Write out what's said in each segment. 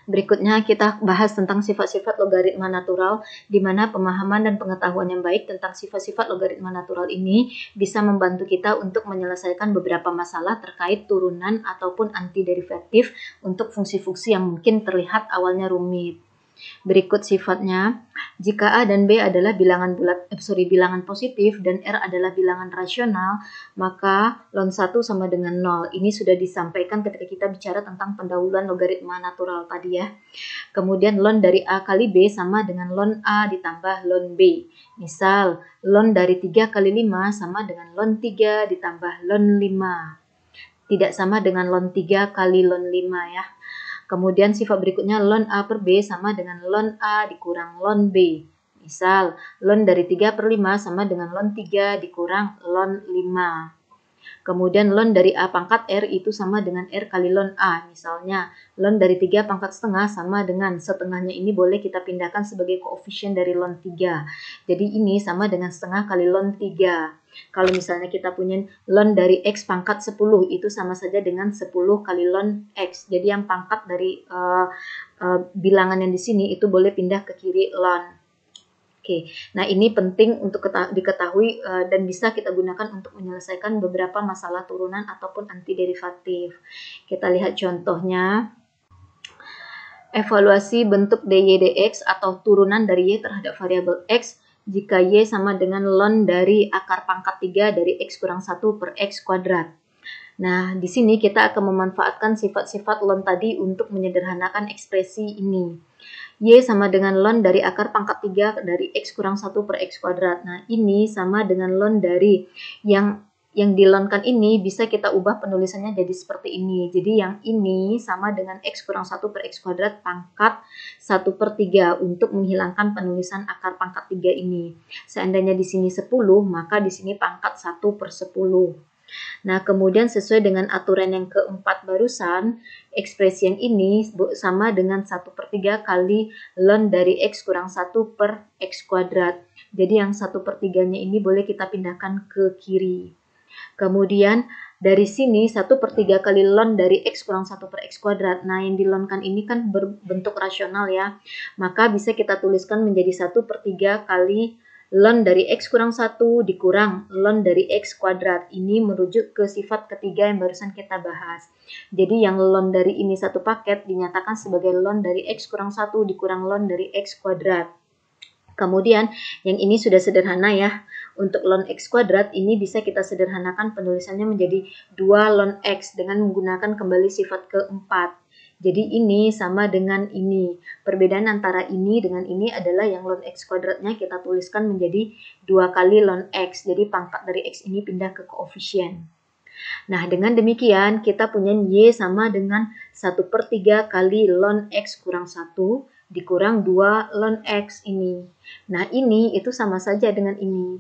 Berikutnya kita bahas tentang sifat-sifat logaritma natural, di mana pemahaman dan pengetahuan yang baik tentang sifat-sifat logaritma natural ini bisa membantu kita untuk menyelesaikan beberapa masalah terkait turunan ataupun antiderivatif untuk fungsi-fungsi yang mungkin terlihat awalnya rumit. Berikut sifatnya, jika A dan B adalah bilangan positif dan R adalah bilangan rasional, maka ln 1 sama dengan 0. Ini sudah disampaikan ketika kita bicara tentang pendahuluan logaritma natural tadi ya. Kemudian ln dari A kali B sama dengan ln A ditambah ln B. Misal, ln dari 3 kali 5 sama dengan ln 3 ditambah ln 5. Tidak sama dengan ln 3 kali ln 5 ya. Kemudian sifat berikutnya ln A per B sama dengan ln A dikurang ln B. Misal, ln dari 3 per 5 sama dengan ln 3 dikurang ln 5. Kemudian ln dari A pangkat R itu sama dengan R kali ln A. Misalnya, ln dari 3 pangkat setengah sama dengan setengahnya ini boleh kita pindahkan sebagai koefisien dari ln 3. Jadi ini sama dengan setengah kali ln 3. Kalau misalnya kita punya ln dari X pangkat 10 itu sama saja dengan 10 kali ln X. Jadi yang pangkat dari bilangan yang di sini itu boleh pindah ke kiri ln. Oke, nah ini penting untuk diketahui dan bisa kita gunakan untuk menyelesaikan beberapa masalah turunan ataupun antiderivatif. Kita lihat contohnya. Evaluasi bentuk dy dx atau turunan dari y terhadap variabel x jika y sama dengan ln dari akar pangkat 3 dari x kurang 1 per x kuadrat. Nah, di sini kita akan memanfaatkan sifat-sifat ln tadi untuk menyederhanakan ekspresi ini. Y sama dengan ln dari akar pangkat 3 dari x kurang 1 per x kuadrat. Nah, ini sama dengan ln dari yang dilonkan ini bisa kita ubah penulisannya jadi seperti ini. Jadi yang ini sama dengan x kurang 1 per x kuadrat pangkat 1 per 3 untuk menghilangkan penulisan akar pangkat 3 ini. Seandainya di sini 10, maka di sini pangkat 1 per 10. Nah, kemudian sesuai dengan aturan yang keempat barusan, ekspresi yang ini sama dengan 1 per 3 kali ln dari x kurang 1 per x kuadrat. Jadi yang 1 per 3-nya ini boleh kita pindahkan ke kiri. Kemudian dari sini 1 per 3 kali ln dari x kurang 1 per x kuadrat. Nah, yang dilonkan ini kan berbentuk rasional ya. Maka bisa kita tuliskan menjadi 1 per 3 kali ln dari x kurang 1 dikurang ln dari x kuadrat. Ini merujuk ke sifat ketiga yang barusan kita bahas. Jadi yang ln dari ini satu paket dinyatakan sebagai ln dari x kurang 1 dikurang ln dari x kuadrat. Kemudian yang ini sudah sederhana ya. Untuk ln x kuadrat ini bisa kita sederhanakan penulisannya menjadi 2 ln x dengan menggunakan kembali sifat keempat. Jadi ini sama dengan ini. Perbedaan antara ini dengan ini adalah yang ln x kuadratnya kita tuliskan menjadi 2 kali ln x. Jadi pangkat dari x ini pindah ke koefisien. Nah, dengan demikian kita punya y sama dengan 1 per 3 kali ln x kurang 1 dikurang 2 ln x ini. Nah, ini itu sama saja dengan ini.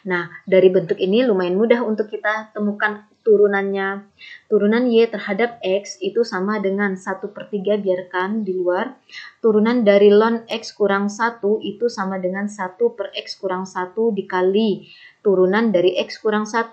Nah, dari bentuk ini lumayan mudah untuk kita temukan turunannya. Turunan y terhadap x itu sama dengan 1 per 3 biarkan di luar. Turunan dari ln x kurang 1 itu sama dengan 1 per x kurang 1 dikali turunan dari x kurang 1.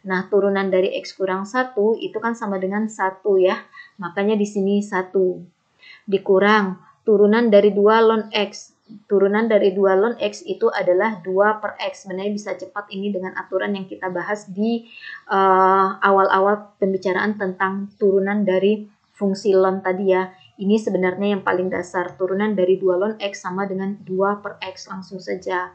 Nah, turunan dari x kurang 1 itu kan sama dengan 1 ya. Makanya di sini 1. Dikurang turunan dari 2 ln x. Turunan dari 2 ln x itu adalah 2 per x. Sebenarnya bisa cepat ini dengan aturan yang kita bahas di awal-awal pembicaraan tentang turunan dari fungsi ln tadi ya. Ini sebenarnya yang paling dasar. Turunan dari 2 ln x sama dengan 2 per x langsung saja.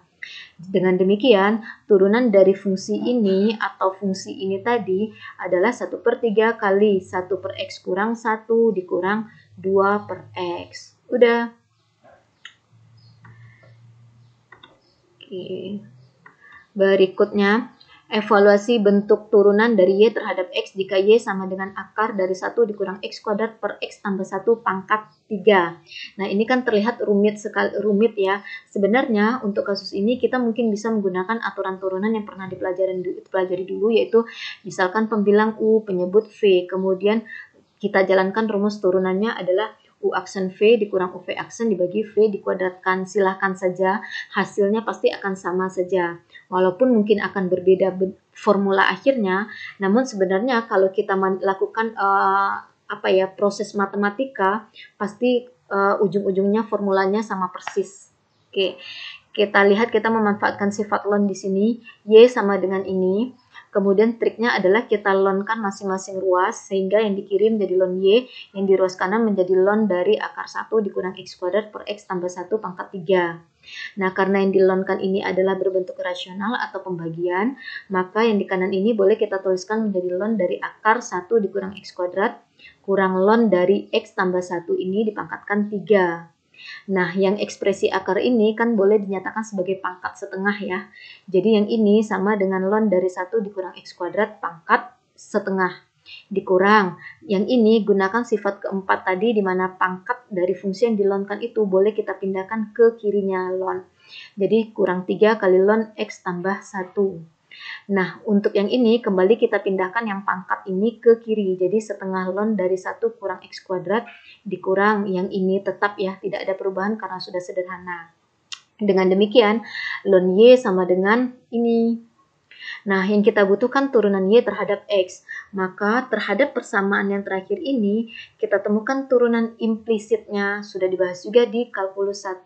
Dengan demikian, turunan dari fungsi ini atau fungsi ini tadi adalah 1 per 3 kali 1 per x kurang 1 dikurang 2 per x. Udah. Oke. Berikutnya, evaluasi bentuk turunan dari y terhadap x jika y sama dengan akar dari 1 dikurang x kuadrat per x tambah 1 pangkat 3. Nah, ini kan terlihat rumit ya. Sebenarnya untuk kasus ini kita mungkin bisa menggunakan aturan turunan yang pernah dipelajari dulu, yaitu misalkan pembilang U, penyebut V. Kemudian kita jalankan rumus turunannya adalah U aksen V dikurang UV aksen dibagi V dikuadratkan. Silahkan saja, hasilnya pasti akan sama saja. Walaupun mungkin akan berbeda formula akhirnya, namun sebenarnya kalau kita lakukan proses matematika, pasti ujung-ujungnya formulanya sama persis. Oke, kita lihat kita memanfaatkan sifat lon di sini, Y sama dengan ini. Kemudian triknya adalah kita lonkan masing-masing ruas, sehingga yang dikirim jadi lon Y, yang di ruas kanan menjadi lon dari akar 1 dikurang X kuadrat per X tambah 1 pangkat 3. Nah, karena yang dilonkan ini adalah berbentuk rasional atau pembagian, maka yang di kanan ini boleh kita tuliskan menjadi ln dari akar 1 dikurang X kuadrat kurang ln dari X tambah 1 ini dipangkatkan 3. Nah, yang ekspresi akar ini kan boleh dinyatakan sebagai pangkat setengah ya. Jadi yang ini sama dengan ln dari 1 dikurang X kuadrat pangkat setengah. Dikurang. Yang ini gunakan sifat keempat tadi di mana pangkat dari fungsi yang dilonkan itu boleh kita pindahkan ke kirinya ln. Jadi kurang 3 kali ln X tambah 1. Nah, untuk yang ini kembali kita pindahkan yang pangkat ini ke kiri. Jadi setengah ln dari 1 kurang X kuadrat dikurang yang ini tetap ya, tidak ada perubahan karena sudah sederhana. Dengan demikian, ln Y sama dengan ini. Nah, yang kita butuhkan turunan Y terhadap X. Maka terhadap persamaan yang terakhir ini, kita temukan turunan implisitnya. Sudah dibahas juga di kalkulus 1.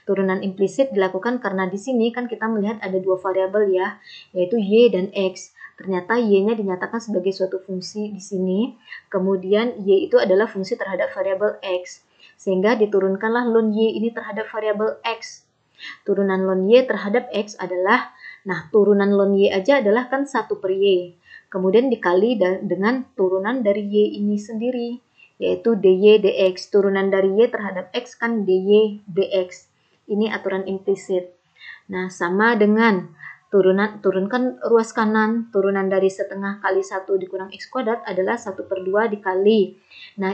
Turunan implisit dilakukan karena di sini kan kita melihat ada dua variabel ya, yaitu Y dan X. Ternyata Y-nya dinyatakan sebagai suatu fungsi di sini. Kemudian Y itu adalah fungsi terhadap variabel X. Sehingga diturunkanlah ln Y ini terhadap variabel X. Turunan ln Y terhadap X adalah, nah turunan ln Y aja adalah kan 1 per Y. Kemudian dikali dengan turunan dari Y ini sendiri, yaitu dy dx. Turunan dari Y terhadap X kan dy dx. Ini aturan implisit. Nah, sama dengan turunkan ruas kanan, turunan dari setengah kali 1 dikurang X kuadrat adalah 1 per 2 dikali. Nah,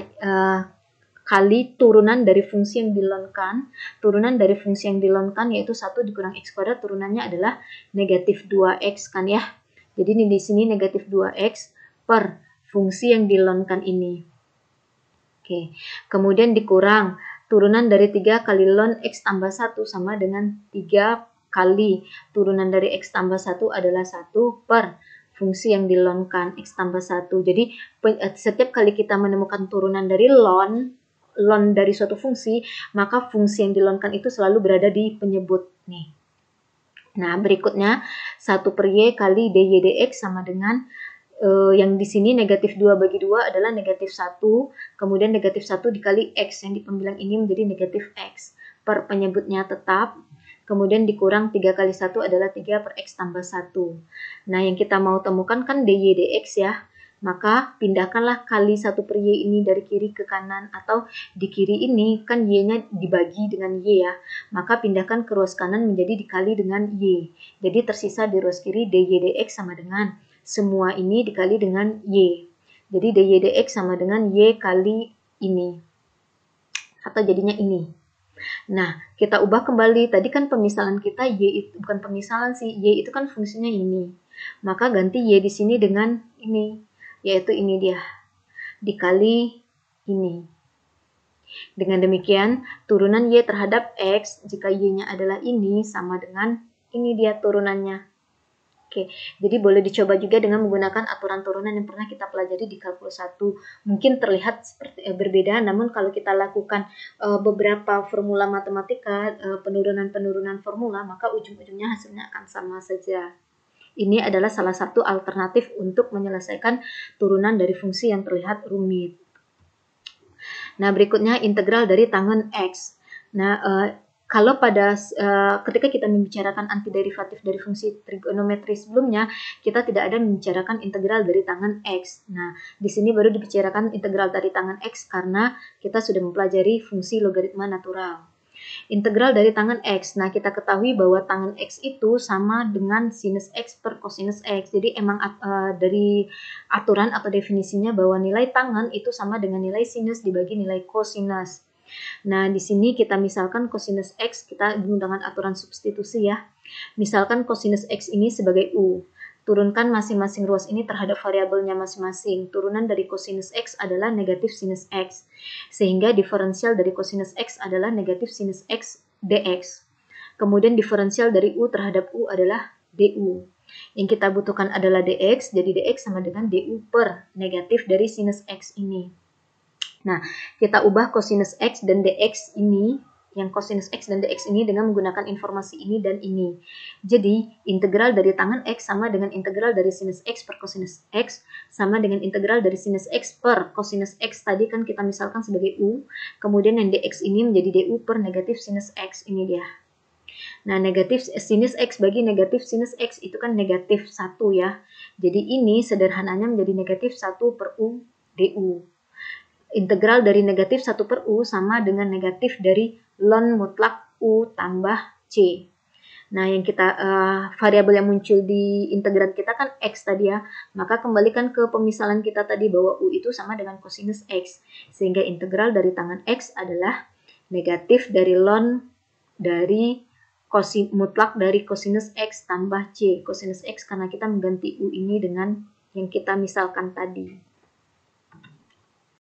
kali turunan dari fungsi yang dilonkan. Turunan dari fungsi yang dilonkan yaitu 1 dikurang X kuadrat, turunannya adalah negatif 2X kan ya. Jadi ini di sini negatif 2X per fungsi yang dilonkan ini. Oke, kemudian dikurang turunan dari 3 kali ln X tambah 1 sama dengan 3 kali turunan dari X tambah 1 adalah 1 per fungsi yang dilonkan X tambah 1. Jadi setiap kali kita menemukan turunan dari ln dari suatu fungsi, maka fungsi yang dilonkan itu selalu berada di penyebut nih. Nah, berikutnya 1 per Y kali dy dx sama dengan yang di sini negatif 2 bagi 2 adalah negatif 1, kemudian negatif 1 dikali X, yang di pembilang ini menjadi negatif X, per penyebutnya tetap, kemudian dikurang 3 kali 1 adalah 3 per X tambah 1. Nah, yang kita mau temukan kan dy dx ya. Maka pindahkanlah kali 1 per Y ini dari kiri ke kanan, atau di kiri ini kan Y-nya dibagi dengan Y ya. Maka pindahkan ke ruas kanan menjadi dikali dengan Y. Jadi tersisa di ruas kiri dy dx sama dengan semua ini dikali dengan Y. Jadi dy dx sama dengan Y kali ini. Atau jadinya ini. Nah, kita ubah kembali. Tadi kan pemisalan kita Y itu bukan pemisalan sih. Y itu kan fungsinya ini. Maka ganti Y di sini dengan ini. Yaitu ini dia, dikali ini. Dengan demikian, turunan Y terhadap X, jika Y-nya adalah ini, sama dengan ini dia turunannya. Oke, jadi boleh dicoba juga dengan menggunakan aturan turunan yang pernah kita pelajari di kalkulus 1. Mungkin terlihat seperti berbeda, namun kalau kita lakukan beberapa formula matematika, penurunan-penurunan formula, maka ujung-ujungnya hasilnya akan sama saja. Ini adalah salah satu alternatif untuk menyelesaikan turunan dari fungsi yang terlihat rumit. Nah, berikutnya integral dari tangen X. Nah, kalau ketika kita membicarakan antiderivatif dari fungsi trigonometri sebelumnya, kita tidak ada membicarakan integral dari tangen X. Nah, di sini baru dibicarakan integral dari tangen X karena kita sudah mempelajari fungsi logaritma natural. Integral dari tangen X. Nah, kita ketahui bahwa tangen X itu sama dengan sinus X per kosinus X. Jadi emang dari aturan atau definisinya bahwa nilai tangen itu sama dengan nilai sinus dibagi nilai kosinus. Nah, di sini kita misalkan kosinus X, kita menggunakan aturan substitusi ya. Misalkan kosinus X ini sebagai U. Turunkan masing-masing ruas ini terhadap variabelnya masing-masing. Turunan dari kosinus X adalah negatif sinus X. Sehingga diferensial dari kosinus X adalah negatif sinus X dx. Kemudian diferensial dari U terhadap U adalah du. Yang kita butuhkan adalah dx, jadi dx sama dengan du per negatif dari sinus X ini. Nah, kita ubah cosinus X dan dx ini, yang cosinus X dan dx ini dengan menggunakan informasi ini dan ini. Jadi, integral dari tangan X sama dengan integral dari sinus X per cosinus X, sama dengan integral dari sinus X per cosinus X tadi kan kita misalkan sebagai U, kemudian yang dx ini menjadi du per negatif sinus X, ini dia. Nah, negatif sinus X bagi negatif sinus X itu kan negatif 1 ya. Jadi ini sederhananya menjadi negatif 1 per U du. Integral dari negatif 1 per U sama dengan negatif dari ln mutlak U tambah C. Nah, yang kita variabel yang muncul di integran kita kan X tadi ya. Maka kembalikan ke pemisalan kita tadi bahwa U itu sama dengan cosinus X. Sehingga integral dari tangan X adalah negatif dari ln dari mutlak dari cosinus X tambah C. Cosinus X karena kita mengganti U ini dengan yang kita misalkan tadi.